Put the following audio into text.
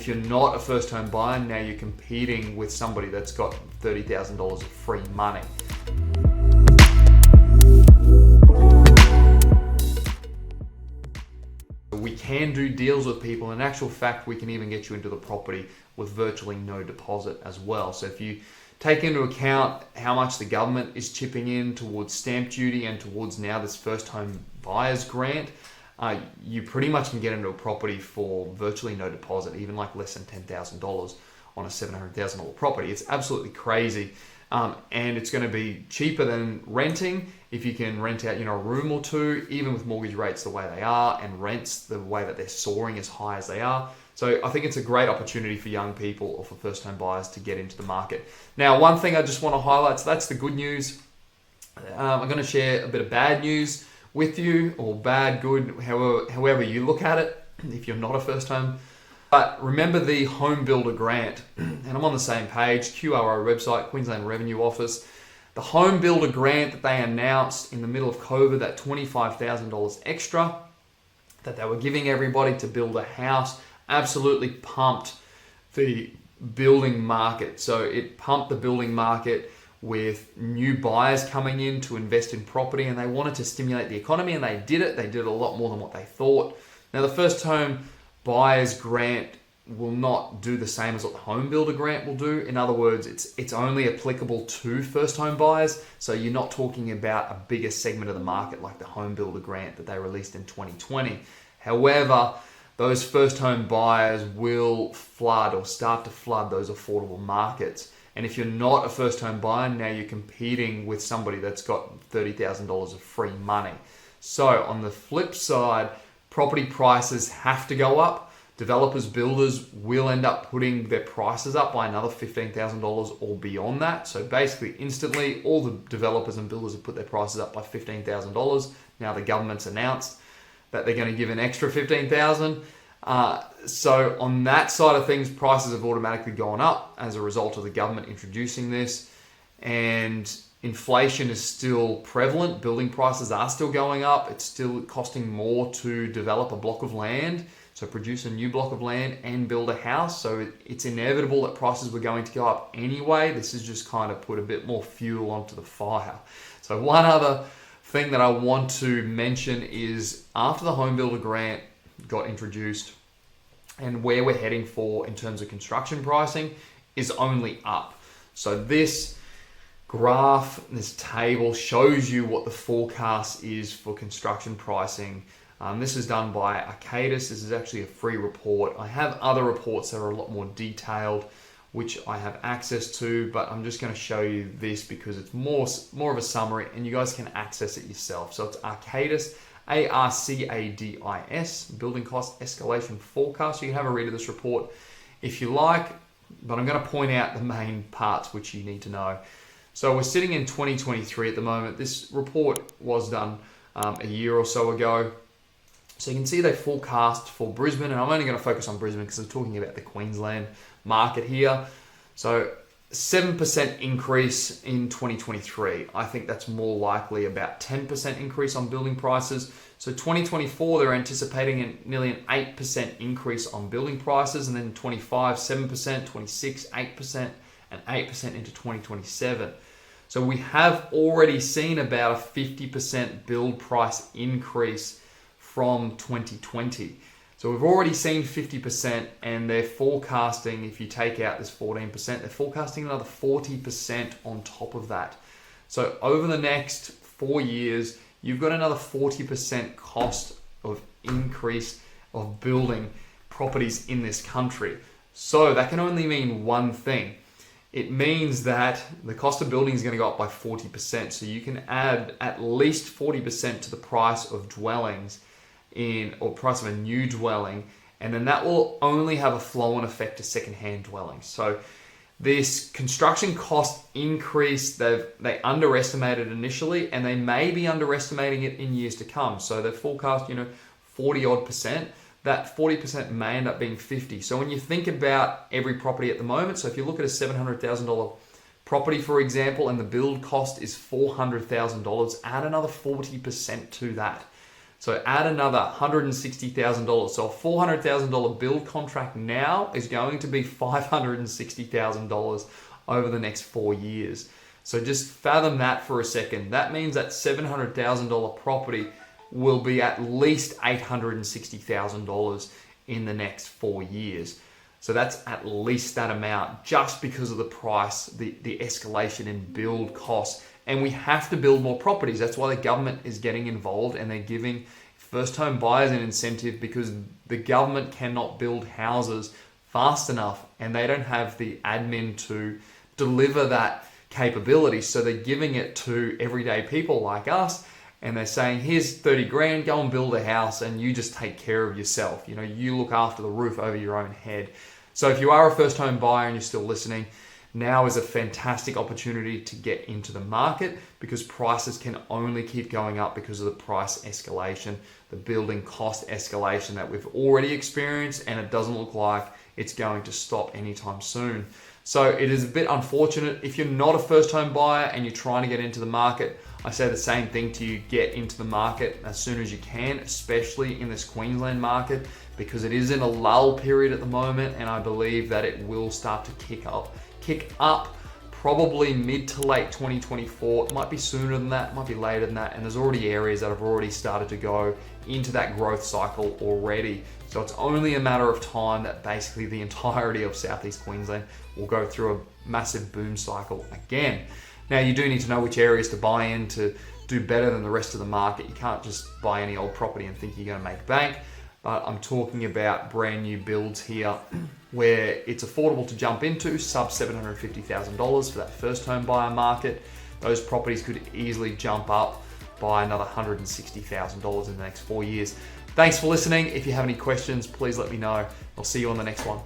if you're not a first home buyer, now you're competing with somebody that's got $30,000 of free money. We can do deals with people. In actual fact, we can even get you into the property with virtually no deposit as well. So if you take into account how much the government is chipping in towards stamp duty and towards now this first home buyers grant, you pretty much can get into a property for virtually no deposit, even like less than $10,000 on a $700,000 property. It's absolutely crazy. And it's going to be cheaper than renting if you can rent out, a room or two, even with mortgage rates the way they are and rents the way that they're soaring as high as they are. So I think it's a great opportunity for young people or for first home buyers to get into the market. Now, one thing I just want to highlight, so that's the good news. I'm going to share a bit of bad news with you, or bad, good, however you look at it, if you're not a first home. But remember the Home Builder Grant, and I'm on the same page, QRO website, Queensland Revenue Office. The Home Builder Grant that they announced in the middle of COVID, that $25,000 extra that they were giving everybody to build a house, absolutely pumped the building market. So it pumped the building market with new buyers coming in to invest in property, and they wanted to stimulate the economy, and they did it. They did a lot more than what they thought. Now, the First Home Buyers Grant will not do the same as what the Home Builder Grant will do. In other words, it's only applicable to first home buyers. So you're not talking about a bigger segment of the market like the Home Builder Grant that they released in 2020. However, those first home buyers will flood or start to flood those affordable markets. And if you're not a first home buyer, now you're competing with somebody that's got $30,000 of free money. So on the flip side, property prices have to go up. Developers, builders will end up putting their prices up by another $15,000 or beyond that. So basically, instantly, all the developers and builders have put their prices up by $15,000. Now the government's announced that they're going to give an extra $15,000. So on that side of things, prices have automatically gone up as a result of the government introducing this. And inflation is still prevalent. Building prices are still going up. It's still costing more to develop a block of land, so produce a new block of land and build a house. So it's inevitable that prices were going to go up anyway. This has just kind of put a bit more fuel onto the fire. So one other thing that I want to mention is after the Home Builder Grant got introduced and where we're heading for in terms of construction pricing is only up. So this graph, this table shows you what the forecast is for construction pricing. This is done by Arcadis. This is actually a free report. I have other reports that are a lot more detailed, which I have access to, but I'm just going to show you this because it's more of a summary and you guys can access it yourself. So it's Arcadis, ARCADIS, Building Cost Escalation Forecast. You can have a read of this report if you like, but I'm going to point out the main parts which you need to know. So we're sitting in 2023 at the moment. This report was done a year or so ago. So you can see they forecast for Brisbane, and I'm only going to focus on Brisbane because I'm talking about the Queensland market here. So 7% increase in 2023. I think that's more likely about 10% increase on building prices. So 2024, they're anticipating nearly an 8% increase on building prices, and then 25, 7%, 26, 8%, and 8% into 2027. So we have already seen about a 50% build price increase from 2020. So we've already seen 50%, and they're forecasting, if you take out this 14%, they're forecasting another 40% on top of that. So over the next 4 years, you've got another 40% cost of increase of building properties in this country. So that can only mean one thing. It means that the cost of building is going to go up by 40%. So you can add at least 40% to the price of dwellings or price of a new dwelling, and then that will only have a flow-on effect to second-hand dwellings. So this construction cost increase, they underestimated initially, and they may be underestimating it in years to come. So they forecast, 40-odd%. That 40% may end up being 50. So when you think about every property at the moment, so if you look at a $700,000 property, for example, and the build cost is $400,000, add another 40% to that. So add another $160,000. So a $400,000 build contract now is going to be $560,000 over the next 4 years. So just fathom that for a second. That means that $700,000 property will be at least $860,000 in the next 4 years. So that's at least that amount just because of the price, the escalation in build costs. And we have to build more properties. That's why the government is getting involved, and they're giving first home buyers an incentive, because the government cannot build houses fast enough and they don't have the admin to deliver that capability. So they're giving it to everyday people like us, and they're saying, here's 30 grand, go and build a house and you just take care of yourself. You know, you look after the roof over your own head. So if you are a first home buyer and you're still listening, now is a fantastic opportunity to get into the market, because prices can only keep going up because of the price escalation, the building cost escalation that we've already experienced, and it doesn't look like it's going to stop anytime soon. So it is a bit unfortunate. If you're not a first home buyer and you're trying to get into the market, I say the same thing to you: get into the market as soon as you can, especially in this Queensland market, because it is in a lull period at the moment, and I believe that it will start to kick up probably mid to late 2024. It might be sooner than that, it might be later than that, and there's already areas that have already started to go into that growth cycle already. So it's only a matter of time that basically the entirety of Southeast Queensland will go through a massive boom cycle again. Now, you do need to know which areas to buy in to do better than the rest of the market. You can't just buy any old property and think you're going to make bank. But I'm talking about brand new builds here where it's affordable to jump into, sub $750,000 for that first home buyer market. Those properties could easily jump up by another $160,000 in the next 4 years. Thanks for listening. If you have any questions, please let me know. I'll see you on the next one.